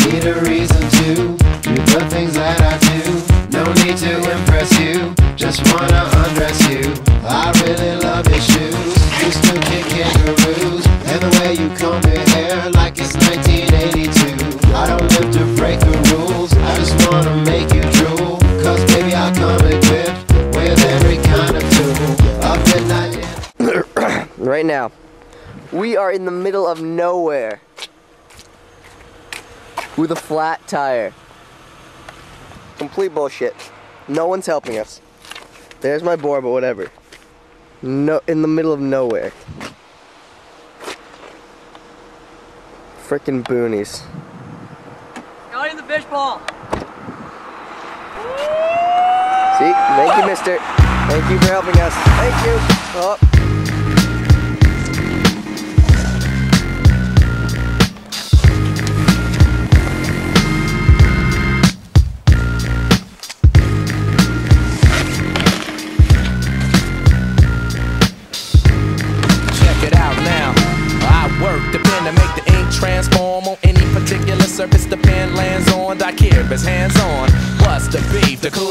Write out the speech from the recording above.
need a reason to do the things that I do. No need to impress you, just wanna undress you. I really love your shoes, you still kick kangaroos, and the way you comb your hair like it's 1982. I don't live to break the rules, I just wanna make you drool. Cause baby I come equipped with every kind of tool. Up at night. Right now, we are in the middle of nowhere with a flat tire. Complete bullshit. No one's helping us. There's my board, but whatever. No, in the middle of nowhere. Frickin' boonies. Got in the fishbowl. See? Thank you, mister. Thank you for helping us. Thank you. Oh. The pen to make the ink transform on any particular surface the pen lands on. Dicarious hands on. What's the beef? The